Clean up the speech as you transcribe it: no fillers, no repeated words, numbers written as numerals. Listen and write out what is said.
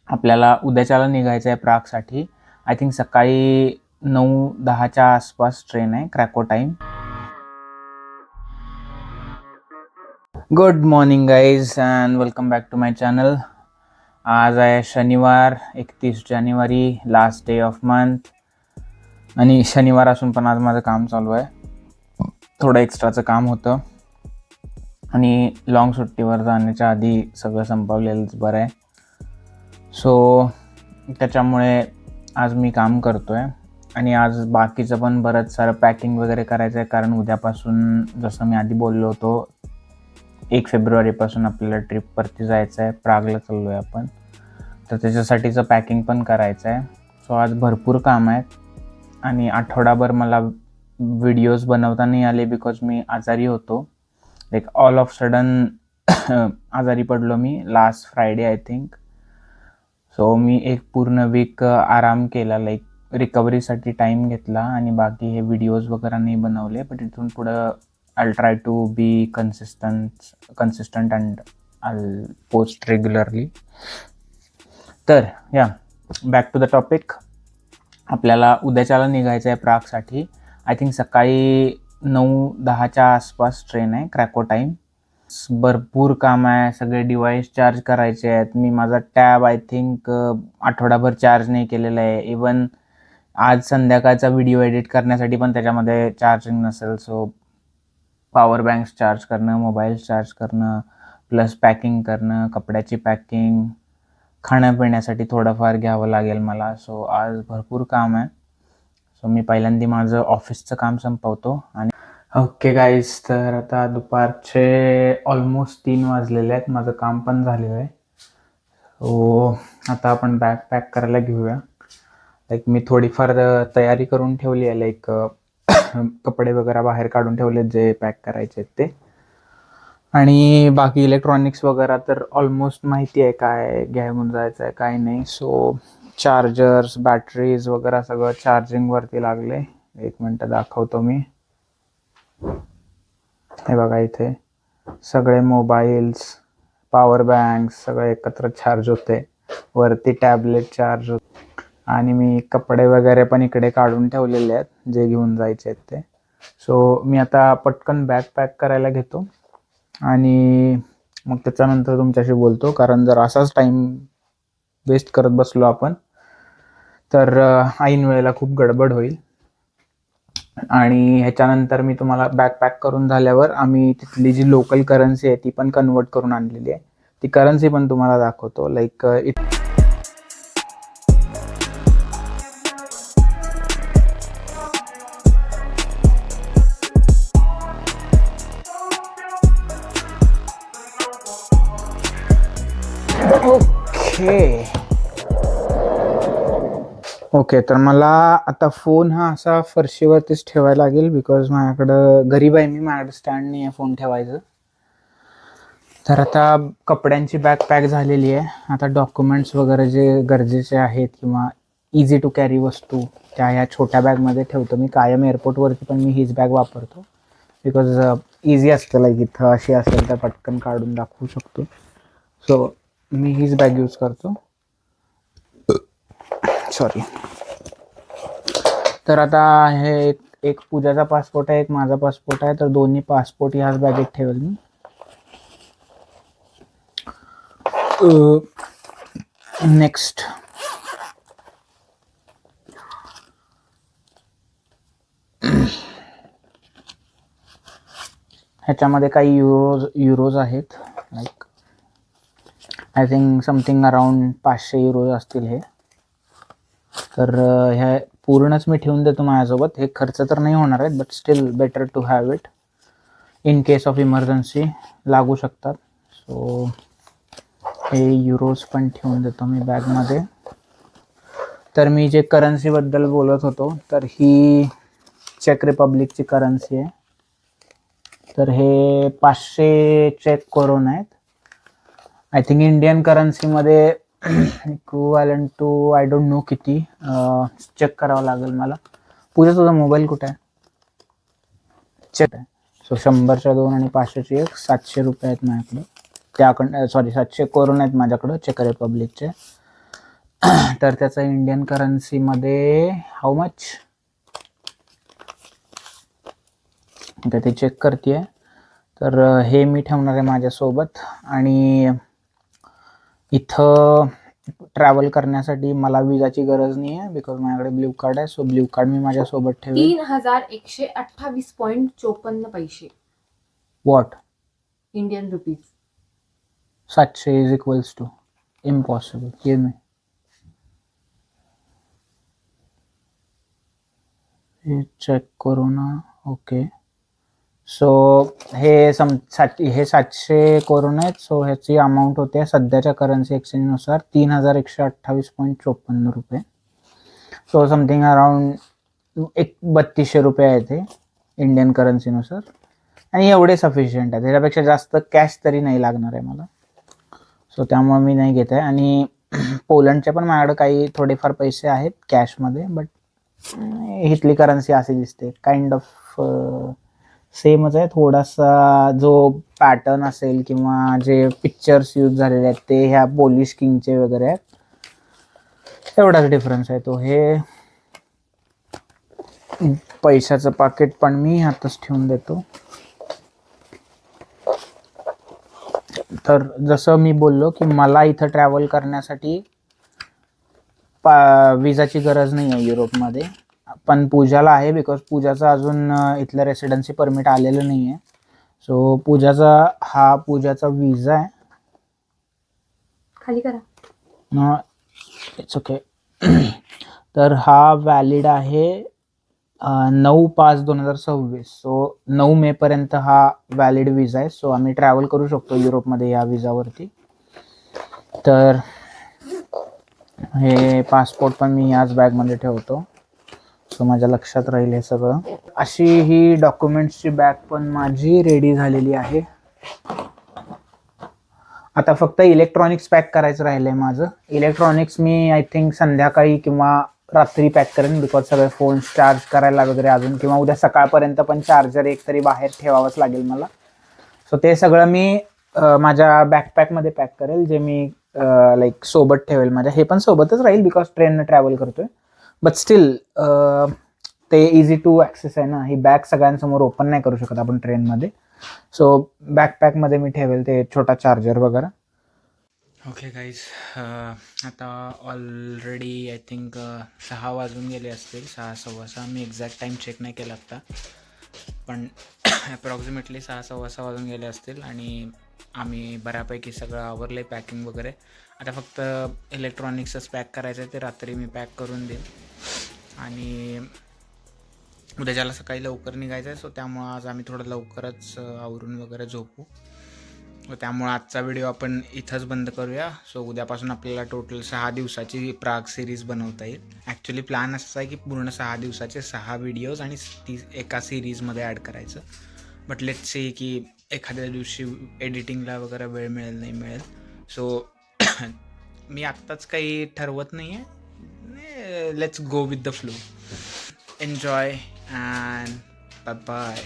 आपल्याला उद्याच्याला निघायचं आहे प्रागसाठी. आय थिंक सकाळी 9-10च्या आसपास ट्रेन आहे, Krakow time. Good morning guys and welcome back to my channel. आज आहे शनिवार 31 जानेवारी, लास्ट डे ऑफ मंथ. आणि शनिवार असून पण आज माझं काम चालू आहे. थोडं एक्स्ट्राचं काम होतं आणि लॉंग सुट्टीवर जाण्याच्या आधी सगळं संपवलेलंच बरं आहे. सो त्याच्यामुळे आज मी काम करतो आहे. आणि आज बाकीचं पण बरंच सारं पॅकिंग वगैरे करायचं आहे, कारण उद्यापासून जसं मी आधी बोललो होतो 1 फेब्रुवारीपासून आपल्याला ट्रिपवरती जायचं आहे. प्रागला चाललो आहे आपण, तर त्याच्यासाठीचं पॅकिंग पण करायचं आहे. सो आज भरपूर काम आहेत आणि आठवडाभर मला व्हिडिओज बनवता नाही आले बिकॉज मी आजारी होतो. लाईक ऑल ऑफ सडन आजारी पडलो मी last Friday I think. So मी एक पूर्ण वीक आराम केला, लाईक रिकव्हरीसाठी टाईम घेतला आणि बाकी हे व्हिडिओज वगैरे नाही बनवले. बट इथून पुढं I try to be consistent and I post regularly. तर बॅक टू द टॉपिक. आपल्याला उद्याच्याला निघायचं आहे प्रागसाठी. आय थिंक सकाळी 9-10च्या आसपास ट्रेन आहे, क्रॅको टाईम. भरपूर काम आहे, सगळे डिव्हाइस चार्ज करायचे आहेत. मी माझा टॅब आय थिंक आठवडाभर चार्ज नाही केलेला आहे. इवन आज संध्याकाळचा व्हिडिओ एडिट करण्यासाठी पण त्याच्यामध्ये चार्जिंग नसेल. सो पॉवर बँक्स चार्ज करणं, मोबाईल चार्ज करणं, प्लस पॅकिंग करणं, कपड्याची पॅकिंग, खाण्यापिण्यासाठी थोडंफार घ्यावं लागेल मला. सो आज भरपूर काम आहे. सो मी पहिल्यांदा माझं ऑफिसचं काम संपवतो आणि ओके गाईज, तर आता दुपारचे ऑलमोस्ट 3 वाजलेले आहेत. माझं काम पण झालेलं आहे. सो आता आपण बॅग पॅक करायला घेऊया. लाईक मी थोडीफार तयारी करून ठेवली आहे, लाईक कपडे वगैरे बाहेर काढून ठेवले जे पॅक करायचे आहेत ते. आणि बाकी इलेक्ट्रॉनिक्स वगैरे तर ऑलमोस्ट माहिती आहे काय घेऊन जायचं आहे काय नाही. सो चार्जर्स, बॅटरीज वगैरे सगळं चार्जिंगवरती लागले. 1 मिनटं दाखवतो मी. हे बघा, इथे सगळे मोबाईल्स, पॉवर बँक्स सगळे एकत्र चार्ज होते. वरती टॅबलेट चार्ज होते आणि मी कपडे वगैरे पण इकडे काढून ठेवलेले आहेत जे घेऊन जायचे आहेत ते. सो मी आता पटकन बॅग पॅक करायला घेतो आणि मग त्याच्यानंतर तुमच्याशी बोलतो. कारण जर असाच टाईम वेस्ट करत बसलो आपण तर ऐन वेळेला खूप गडबड होईल. आणि ह्याच्यानंतर मी तुम्हाला बॅग पॅक करून झाल्यावर आम्ही तिथली जी लोकल करन्सी आहे ती पण कन्वर्ट करून आणलेली आहे. ती करन्सी पण तुम्हाला दाखवतो. लाईक ओके, तर मला आता फोन हा असा फरशीवरतीच ठेवायला लागेल बिकॉज माझ्याकडं गरीब आहे मी, माझ्याकडं स्टँड नाही आहे फोन ठेवायचं. तर आता कपड्यांची बॅग पॅक झालेली आहे. आता डॉक्युमेंट्स वगैरे जे गरजेचे आहेत किंवा इझी टू कॅरी वस्तू त्या ह्या छोट्या बॅगमध्ये ठेवतो मी. कायम एअरपोर्टवरती पण मी हीच बॅग वापरतो बिकॉज इझी असतं. लाईक इथं अशी असेल तर पटकन काढून दाखवू शकतो. सो मी हीच बॅग यूज करतो. सॉरी. तर आता हे एक पूजाचा पासपोर्ट आहे, एक माझा पासपोर्ट आहे. तर दोन्ही पासपोर्ट ह्याच बॅगेत ठेवेल मी. नेक्स्ट ह्याच्यामध्ये काही युरोज आहेत. Like I think something around 500 euros असतील हे. तर ह्या पूर्णच मी ठेवून देतो माझ्यासोबत. हे खर्च तर नाही होणार आहेत but still better to have it in case of emergency लागू शकतात. सो हे युरोज पण ठेवून देतो मी बॅगमध्ये. तर मी जे करन्सीबद्दल बोलत होतो तर ही चेक रिपब्लिकची करन्सी आहे. तर हे 500 चेक कोरोन आहेत. आय थिंक इंडियन करन्सीमध्ये equivalent to I don't know किती, चेक करावं लागेल मला. पूजा तुझा मोबाईल कुठे आहे? चेक आहे. सो 100च्या 2 आणि 500ची 1, 700 रुपये आहेत माझ्याकडे. त्याकडं 700 कोरोन आहेत माझ्याकडं चेक रिपब्लिकचे. तर त्याचं इंडियन करन्सीमध्ये हाऊ मच ते चेक करते. तर हे मी ठेवणार आहे माझ्यासोबत. आणि इथं ट्रॅव्हल करण्यासाठी मला विजाची गरज नाही आहे बिकॉज माझ्याकडे ब्ल्यू कार्ड आहे. सो ब्ल्यू कार्ड मी माझ्यासोबत ठेवेल. 3128.54 what Indian rupees. 700 is equals to impossible. ये मी हे चेक करू ना. ओके, सो हे 700 करून आहेत. सो ह्याची अमाऊंट होते सध्याच्या करन्सी एक्सचेंजनुसार 3128.54 रुपये. सो समथिंग अराउंड 3200 रुपये आहे ते इंडियन करन्सीनुसार. आणि एवढे सफिशियंट आहे, त्याच्यापेक्षा जास्त कॅश तरी नाही लागणार आहे मला. सो त्यामुळे मी नाही घेत आहे. आणि पोलंडचे पण माझ्याकडे काही थोडेफार पैसे आहेत कॅशमध्ये, बट इथली करन्सी अशी दिसते काइंड ऑफ सेमच आहे. थोडासा जो पॅटर्न असेल किंवा जे पिक्चर्स यूज झालेले आहेत ते ह्या पोलिश किंगचे वगैरे आहेत, एवढाच डिफरन्स आहे तो. हे पैशाचं पाकिट पण मी हातच ठेवून देतो. तर जसं मी बोललो की मला इथं ट्रॅव्हल करण्यासाठी विजाची गरज नाही आहे युरोपमध्ये, पण पूजाला आहे बिकॉज पूजाचं अजून इथलं रेसिडेन्सी परमिट आलेलं नाही आहे. सो पूजाचा विजा आहे. खाली करा. It's okay. तर हा व्हॅलिड आहे 9/5/2026. सो 9 मेपर्यंत हा व्हॅलिड विजा आहे. सो आम्ही ट्रॅव्हल करू शकतो युरोपमध्ये या विजावरती. तर हे पासपोर्ट पण मी याच बॅगमध्ये ठेवतो, सो माझ्या लक्षात राहील हे सगळं. अशी ही डॉक्युमेंट्सची बॅग पण माझी रेडी झालेली आहे. आता फक्त इलेक्ट्रॉनिक्स पॅक करायचं राहिलं आहे माझं. इलेक्ट्रॉनिक्स मी आय थिंक संध्याकाळी किंवा रात्री पॅक करेन बिकॉज सगळे फोन्स चार्ज करायला वगैरे अजून, किंवा उद्या सकाळपर्यंत पण चार्जर एक तरी बाहेर ठेवावंच लागेल मला. सो ते सगळं मी माझ्या बॅकपॅकमध्ये पॅक करेल, जे मी लाईक सोबत ठेवेल माझ्या. हे पण सोबतच राहील बिकॉज ट्रेननं ट्रॅव्हल करतोय, बट स्टील ते इझी टू ॲक्सेस आहे ना. ही बॅग सगळ्यांसमोर ओपन नाही करू शकत आपण ट्रेनमध्ये. सो बॅकपॅकमध्ये मी ठेवेल ते छोटा चार्जर वगैरे. ओके गाईज, आता ऑलरेडी आय थिंक 6 वाजून गेले असतील, 6:15. मी एक्झॅक्ट टाईम चेक नाही केला आत्ता, पण अप्रॉक्सिमेटली 6:15 वाजून गेले असतील. आणि आम्ही बऱ्यापैकी सगळं आवरलं आहे पॅकिंग वगैरे. आता फक्त इलेक्ट्रॉनिक्सच पॅक करायचं आहे, ते रात्री मी पॅक करून देईन. आणि उद्याच्याला सकाळी लवकर निघायचं आहे. सो त्यामुळं आज आम्ही थोडं लवकरच आवरून वगैरे झोपू. त्यामुळं आजचा व्हिडिओ आपण इथंच बंद करूया. सो उद्यापासून आपल्याला टोटल 6 दिवसाची प्राग सिरीज बनवता येईल. ॲक्च्युली प्लॅन असा आहे की पूर्ण 6 दिवसाचे 6 व्हिडिओज आणि ती एका सिरीजमध्ये ॲड करायचं. बट लेट्स से की एखाद्या दिवशी एडिटिंगला वगैरे वेळ मिळेल नाही मिळेल. सो मी आत्ताच काही ठरवत नाही आहे. Let's go with the flow. Enjoy and bye bye.